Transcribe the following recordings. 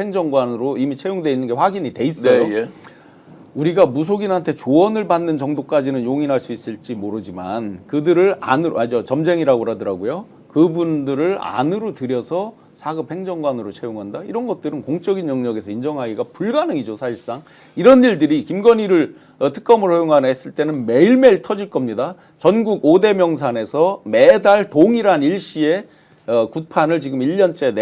행정관으로 이미 채용돼 있는 게 확인이 돼 있어요. 네, 예. 우리가 무속인한테 조언을 받는 정도까지는 용인할 수 있을지 모르지만 그들을 안으로 점쟁이라고 그러더라고요. 그분들을 안으로 들여서 4급 행정관으로 채용한다. 이런 것들은 공적인 영역에서 인정하기가 불가능이죠. 사실상 이런 일들이 김건희를 특검으로 허용했을 때는 매일매일 터질 겁니다. 전국 5대 명산에서 매달 동일한 일시에 굿판을 지금 1년째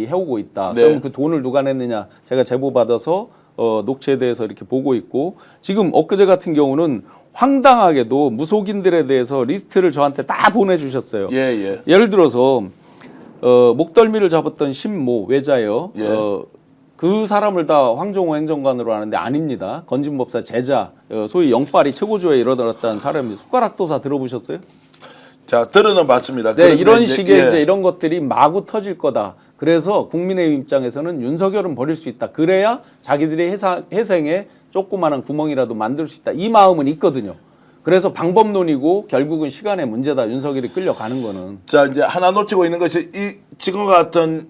해오고 있다. 네. 그럼 그 돈을 누가 냈느냐? 제가 제보 받아서 녹취에 대해서 이렇게 보고 있고, 지금 엊그제 같은 경우는 황당하게도 무속인들에 대해서 리스트를 저한테 다 보내주셨어요. 예, 예. 예를 들어서 목덜미를 잡았던 신모 외자요. 예. 그 사람을 다 황종호 행정관으로 하는데 아닙니다. 건진법사 제자, 소위 영빨이 최고조에 이르렀다는 사람이 숟가락도사 들어보셨어요? 자, 들어는 봤습니다. 네, 이런 식의 예. 이제 이런 것들이 마구 터질 거다. 그래서 국민의힘 입장에서는 윤석열은 버릴 수 있다. 그래야 자기들의 회생에 조그마한 구멍이라도 만들 수 있다. 이 마음은 있거든요. 그래서 방법론이고 결국은 시간의 문제다. 윤석열이 끌려가는 거는. 자, 이제 하나 놓치고 있는 것이 지금 같은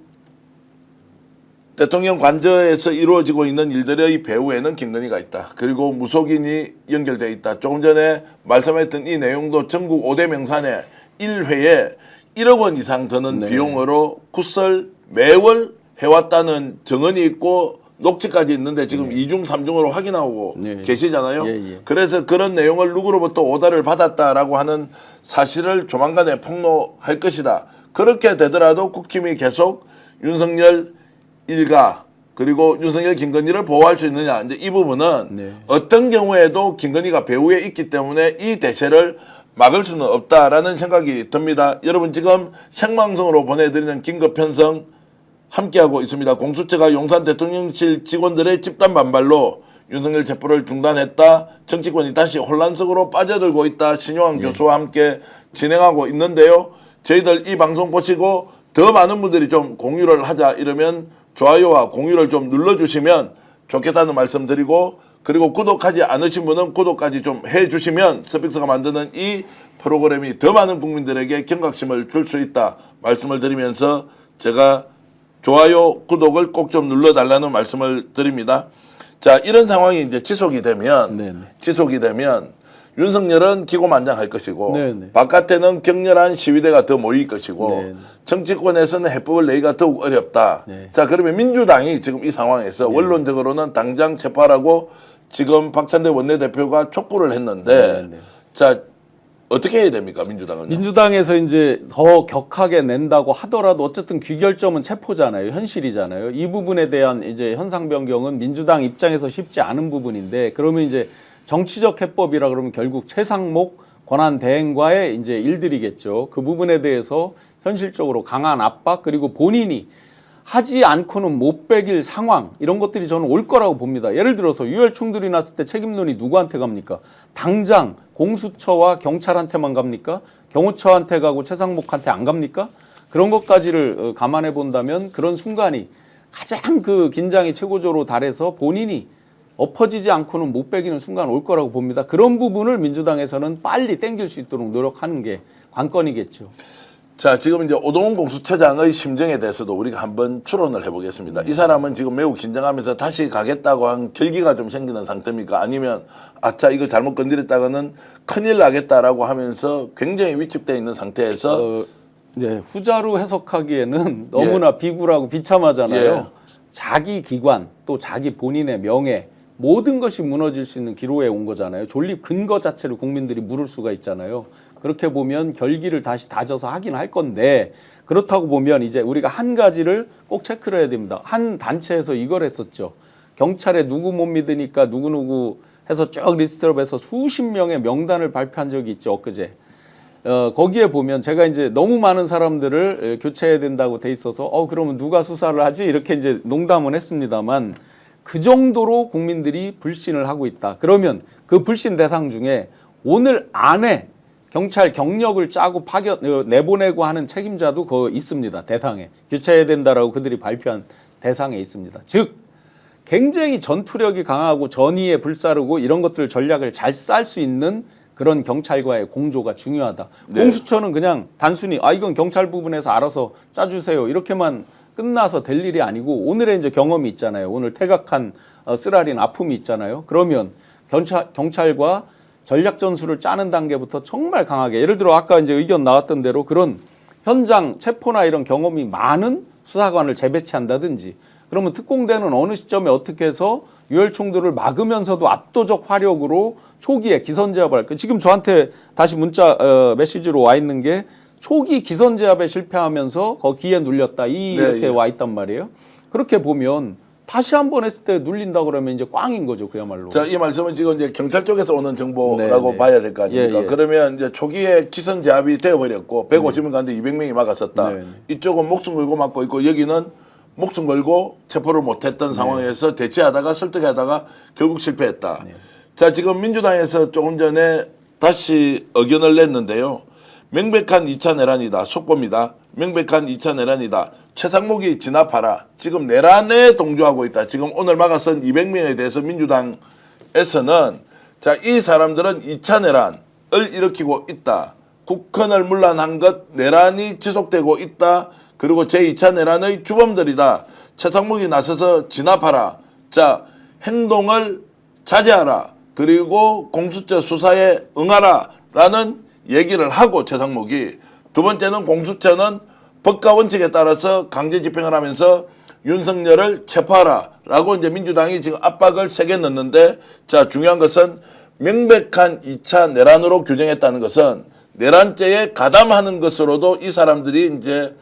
대통령 관저에서 이루어지고 있는 일들의 배후에는 김건희가 있다. 그리고 무속인이 연결되어 있다. 조금 전에 말씀했던 이 내용도 전국 5대 명산에 1회에 1억 원 이상 드는 네. 비용으로 굿설 매월 해왔다는 정언이 있고 녹취까지 있는데 지금 네. 2중 3중으로 확인하고 네. 계시잖아요. 예. 그래서 그런 내용을 누구로부터 오다를 받았다라고 하는 사실을 조만간에 폭로할 것이다. 그렇게 되더라도 국힘이 계속 윤석열 일가 그리고 윤석열 김건희를 보호할 수 있느냐. 이제 이 부분은 네. 어떤 경우에도 김건희가 배후에 있기 때문에 이 대세를 막을 수는 없다라는 생각이 듭니다. 여러분 지금 생방송으로 보내드리는 긴급 편성 함께하고 있습니다. 공수처가 용산 대통령실 직원들의 집단 반발로 윤석열 체포를 중단했다. 정치권이 다시 혼란 속으로 빠져들고 있다. 신용환 교수와 함께 진행하고 있는데요. 저희들 이 방송 보시고 더 많은 분들이 좀 공유를 하자 이러면 좋아요와 공유를 좀 눌러주시면 좋겠다는 말씀 드리고, 그리고 구독하지 않으신 분은 구독까지 좀 해주시면 스픽스가 만드는 이 프로그램이 더 많은 국민들에게 경각심을 줄 수 있다 말씀을 드리면서 제가 좋아요, 구독을 꼭 좀 눌러달라는 말씀을 드립니다. 자, 이런 상황이 이제 지속이 되면 윤석열은 기고만장할 것이고 네네. 바깥에는 격렬한 시위대가 더 모일 것이고 네네. 정치권에서는 해법을 내기가 더욱 어렵다. 네. 자, 그러면 민주당이 지금 이 상황에서 원론적으로는 당장 체포하라고 지금 박찬대 원내대표가 촉구를 했는데 네네. 자, 어떻게 해야 됩니까, 민주당은? 민주당에서 이제 더 격하게 낸다고 하더라도 어쨌든 귀결점은 체포잖아요. 현실이잖아요. 이 부분에 대한 이제 현상 변경은 민주당 입장에서 쉽지 않은 부분인데, 그러면 이제 정치적 해법이라 그러면 결국 최상목 권한 대행과의 이제 일들이겠죠. 그 부분에 대해서 현실적으로 강한 압박, 그리고 본인이 하지 않고는 못 베길 상황, 이런 것들이 저는 올 거라고 봅니다. 예를 들어서 유혈 충돌이 났을 때 책임론이 누구한테 갑니까? 당장 공수처와 경찰한테만 갑니까? 경호처한테 가고 최상목한테 안 갑니까? 그런 것까지를 감안해 본다면 그런 순간이 가장 그 긴장이 최고조로 달해서 본인이 엎어지지 않고는 못 베기는 순간 올 거라고 봅니다. 그런 부분을 민주당에서는 빨리 땡길 수 있도록 노력하는 게 관건이겠죠. 자, 지금 이제 오동훈 공수처장의 심정에 대해서도 우리가 한번 추론을 해보겠습니다. 이 사람은 지금 매우 긴장하면서 다시 가겠다고 한 결기가 좀 생기는 상태입니까? 아니면 아차 이거 잘못 건드렸다가는 큰일 나겠다라고 하면서 굉장히 위축되어 있는 상태에서 네, 후자로 해석하기에는 너무나 비굴하고 비참하잖아요. 예. 자기 기관 또 자기 본인의 명예 모든 것이 무너질 수 있는 기로에 온 거잖아요. 존립 근거 자체를 국민들이 물을 수가 있잖아요. 그렇게 보면 결기를 다시 다져서 하긴 할 건데, 그렇다고 보면 이제 우리가 한 가지를 꼭 체크를 해야 됩니다. 한 단체에서 이걸 했었죠. 경찰에 누구 못 믿으니까 누구누구 해서 쭉 리스트업해서 수십 명의 명단을 발표한 적이 있죠, 엊그제. 거기에 보면 제가 이제 너무 많은 사람들을 교체해야 된다고 돼 있어서 그러면 누가 수사를 하지? 이렇게 이제 농담은 했습니다만 그 정도로 국민들이 불신을 하고 있다. 그러면 그 불신 대상 중에 오늘 안에 경찰 경력을 짜고 내보내고 하는 책임자도 있습니다. 대상에. 교체해야 된다라고 그들이 발표한 대상에 있습니다. 즉 굉장히 전투력이 강하고 전의에 불사르고 이런 것들 전략을 잘 쌀 수 있는 그런 경찰과의 공조가 중요하다. 네. 공수처는 그냥 단순히 이건 경찰 부분에서 알아서 짜주세요 이렇게만 끝나서 될 일이 아니고 오늘의 이제 경험이 있잖아요. 오늘 태각한 쓰라린 아픔이 있잖아요. 그러면 경찰과 전략 전술을 짜는 단계부터 정말 강하게 예를 들어 아까 이제 의견 나왔던 대로 그런 현장 체포나 이런 경험이 많은 수사관을 재배치한다든지 그러면 특공대는 어느 시점에 어떻게 해서 유혈 충돌을 막으면서도 압도적 화력으로 초기에 기선 제압을 할까? 지금 저한테 다시 문자 메시지로 와 있는 게 초기 기선 제압에 실패하면서 거기에 눌렸다 이렇게 와 있단 말이에요. 그렇게 보면 다시 한 번 했을 때 눌린다 그러면 이제 꽝인 거죠, 그야말로. 자, 이 말씀은 지금 이제 경찰 쪽에서 오는 정보라고 네. 봐야 될 거 아닙니까? 예. 그러면 이제 초기에 기선 제압이 되어버렸고 150명 가는데 200명이 막았었다. 네. 이쪽은 목숨 걸고 막고 있고 여기는 목숨 걸고 체포를 못했던 상황에서 대치하다가 설득하다가 결국 실패했다. 자, 지금 민주당에서 조금 전에 다시 의견을 냈는데요. 명백한 2차 내란이다. 속보입니다. 명백한 2차 내란이다. 최상목이 진압하라. 지금 내란에 동조하고 있다. 지금 오늘 막아선 200명에 대해서 민주당에서는 자, 이 사람들은 2차 내란을 일으키고 있다. 국헌을 문란한 것, 내란이 지속되고 있다. 그리고 제2차 내란의 주범들이다. 최상목이 나서서 진압하라. 자, 행동을 자제하라. 그리고 공수처 수사에 응하라. 라는 얘기를 하고 최상목이 두 번째는 공수처는 법과 원칙에 따라서 강제 집행을 하면서 윤석열을 체포하라. 라고 이제 민주당이 지금 압박을 세게 넣는데 자, 중요한 것은 명백한 2차 내란으로 규정했다는 것은 내란죄에 가담하는 것으로도 이 사람들이 이제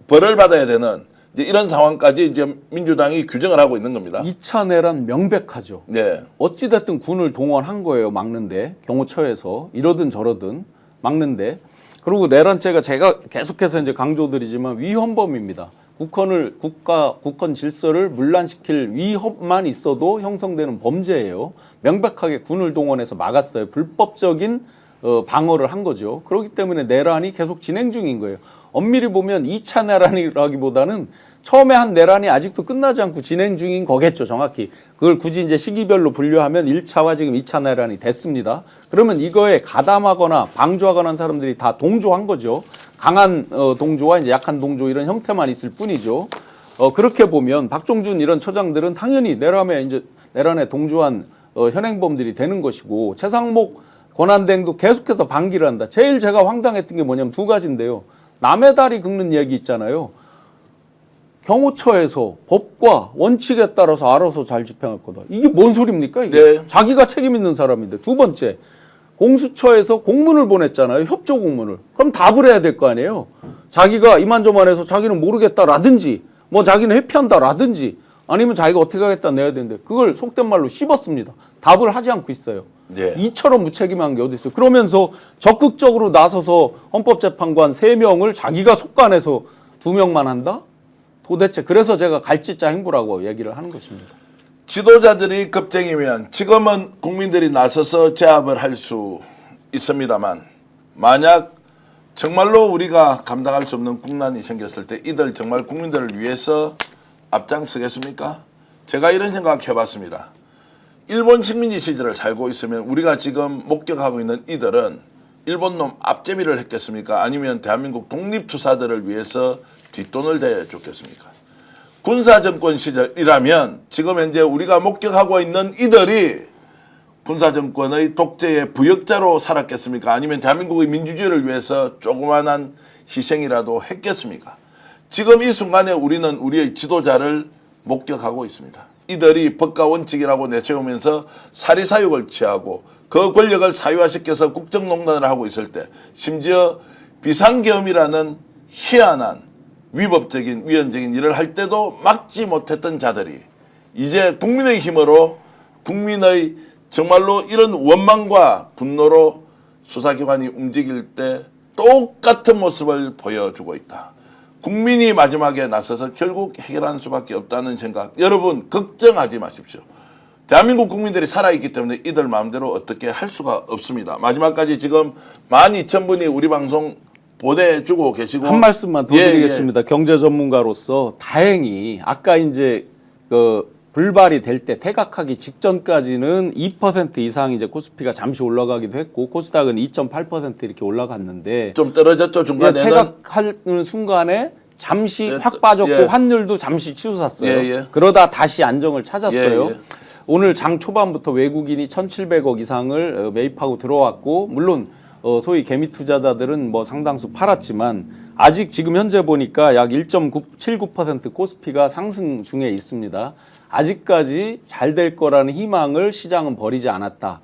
벌을 받아야 되는 이제 이런 상황까지 이제 민주당이 규정을 하고 있는 겁니다. 2차 내란 명백하죠. 네. 어찌됐든 군을 동원한 거예요. 막는데 경호처에서 이러든 저러든 막는데 그리고 내란죄가 제가 계속해서 이제 강조드리지만 위헌범입니다. 국헌 질서를 문란시킬 위협만 있어도 형성되는 범죄예요. 명백하게 군을 동원해서 막았어요. 불법적인 방어를 한 거죠. 그렇기 때문에 내란이 계속 진행 중인 거예요. 엄밀히 보면 2차 내란이라기보다는 처음에 한 내란이 아직도 끝나지 않고 진행 중인 거겠죠, 정확히. 그걸 굳이 이제 시기별로 분류하면 1차와 지금 2차 내란이 됐습니다. 그러면 이거에 가담하거나 방조하거나 한 사람들이 다 동조한 거죠. 강한 동조와 이제 약한 동조 이런 형태만 있을 뿐이죠. 그렇게 보면 박종준 이런 처장들은 당연히 내란에 동조한 현행범들이 되는 것이고 최상목 권한대행도 계속해서 방기를 한다. 제일 제가 황당했던 게 뭐냐면 두 가지인데요. 남의 다리 긁는 얘기 있잖아요. 경호처에서 법과 원칙에 따라서 알아서 잘 집행할 거다. 이게 뭔 소리입니까? 이게 네. 자기가 책임 있는 사람인데. 두 번째, 공수처에서 공문을 보냈잖아요. 협조 공문을. 그럼 답을 해야 될 거 아니에요. 자기가 이만저만해서 자기는 모르겠다라든지 뭐 자기는 회피한다라든지 아니면 자기가 어떻게 하겠다 내야 되는데 그걸 속된 말로 씹었습니다. 답을 하지 않고 있어요. 네. 이처럼 무책임한 게 어디 있어요. 그러면서 적극적으로 나서서 헌법재판관 3명을 자기가 속간해서 2명만 한다? 도대체 그래서 제가 갈짓자 행보라고 얘기를 하는 것입니다. 지도자들이 겁쟁이면 지금은 국민들이 나서서 제압을 할 수 있습니다만 만약 정말로 우리가 감당할 수 없는 국난이 생겼을 때 이들 정말 국민들을 위해서 앞장서겠습니까? 제가 이런 생각 해봤습니다. 일본 식민지 시절을 살고 있으면 우리가 지금 목격하고 있는 이들은 일본 놈 앞제비를 했겠습니까? 아니면 대한민국 독립투사들을 위해서 뒷돈을 대줬겠습니까? 군사정권 시절이라면 지금 현재 우리가 목격하고 있는 이들이 군사정권의 독재의 부역자로 살았겠습니까? 아니면 대한민국의 민주주의를 위해서 조그만한 희생이라도 했겠습니까? 지금 이 순간에 우리는 우리의 지도자를 목격하고 있습니다. 이들이 법과 원칙이라고 내세우면서 사리사욕을 취하고 그 권력을 사유화시켜서 국정농단을 하고 있을 때 심지어 비상계엄이라는 희한한 위법적인 위헌적인 일을 할 때도 막지 못했던 자들이 이제 국민의 힘으로 국민의 정말로 이런 원망과 분노로 수사기관이 움직일 때 똑같은 모습을 보여주고 있다. 국민이 마지막에 나서서 결국 해결하는 수밖에 없다는 생각. 여러분 걱정하지 마십시오. 대한민국 국민들이 살아있기 때문에 이들 마음대로 어떻게 할 수가 없습니다. 마지막까지 지금 12,000분이 우리 방송 보내주고 계시고 한 말씀만 더 드리겠습니다. 경제 전문가로서 다행히 아까 이제 그 불발이 될 때 태각하기 직전까지는 2% 이상 이제 코스피가 잠시 올라가기도 했고 코스닥은 2.8% 이렇게 올라갔는데 좀 떨어졌죠 중간에는. 태각하는 순간에 잠시 예, 확 빠졌고 예. 환율도 잠시 치솟았어요. 예, 예. 그러다 다시 안정을 찾았어요. 예, 예. 오늘 장 초반부터 외국인이 1,700억 이상을 매입하고 들어왔고 물론 소위 개미 투자자들은 뭐 상당수 팔았지만 아직 지금 현재 보니까 약 1.79% 코스피가 상승 중에 있습니다. 아직까지 잘 될 거라는 희망을 시장은 버리지 않았다.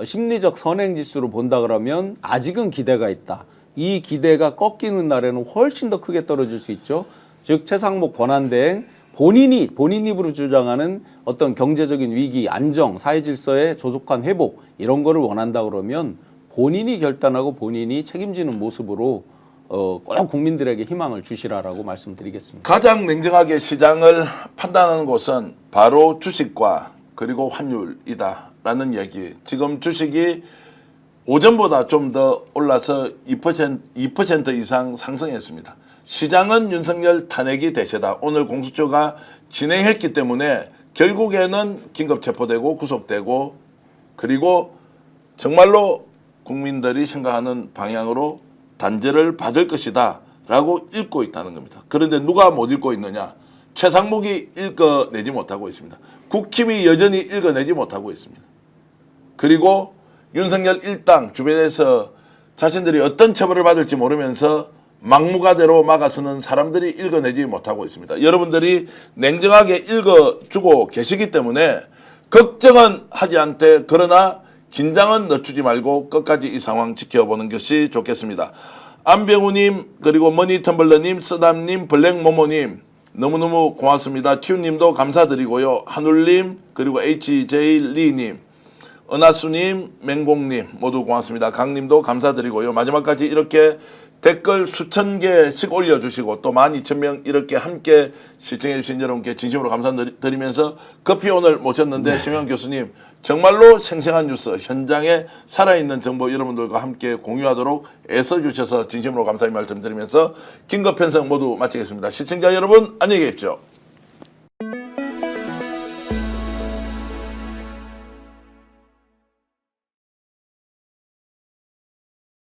심리적 선행지수로 본다 그러면 아직은 기대가 있다. 이 기대가 꺾이는 날에는 훨씬 더 크게 떨어질 수 있죠. 즉 최상목 권한대행 본인 입으로 주장하는 어떤 경제적인 위기, 안정, 사회 질서의 조속한 회복 이런 거를 원한다 그러면 본인이 결단하고 본인이 책임지는 모습으로 꼭 국민들에게 희망을 주시라라고 말씀드리겠습니다. 가장 냉정하게 시장을 판단하는 곳은 바로 주식과 그리고 환율이다라는 얘기. 지금 주식이 오전보다 좀 더 올라서 2% 이상 상승했습니다. 시장은 윤석열 탄핵이 대세다. 오늘 공수처가 진행했기 때문에 결국에는 긴급 체포되고 구속되고 그리고 정말로 국민들이 생각하는 방향으로 단죄를 받을 것이다 라고 읽고 있다는 겁니다. 그런데 누가 못 읽고 있느냐? 최상목이 읽어내지 못하고 있습니다. 국힘이 여전히 읽어내지 못하고 있습니다. 그리고 윤석열 일당 주변에서 자신들이 어떤 처벌을 받을지 모르면서 막무가내로 막아서는 사람들이 읽어내지 못하고 있습니다. 여러분들이 냉정하게 읽어주고 계시기 때문에 걱정은 하지 않되 그러나 긴장은 늦추지 말고 끝까지 이 상황 지켜보는 것이 좋겠습니다. 안병우님 그리고 머니텀블러님 쓰담님 블랙모모님 너무너무 고맙습니다. 튜님도 감사드리고요. 한울님 그리고 HJ리님 은하수님 맹공님 모두 고맙습니다. 강님도 감사드리고요. 마지막까지 이렇게 댓글 수천 개씩 올려주시고 또 12,000명 이렇게 함께 시청해 주신 여러분께 진심으로 감사드리면서 커피 오늘 모셨는데 심영 교수님 정말로 생생한 뉴스 현장에 살아있는 정보 여러분들과 함께 공유하도록 애써주셔서 진심으로 감사의 말씀드리면서 긴급 편성 모두 마치겠습니다. 시청자 여러분 안녕히 계십시오.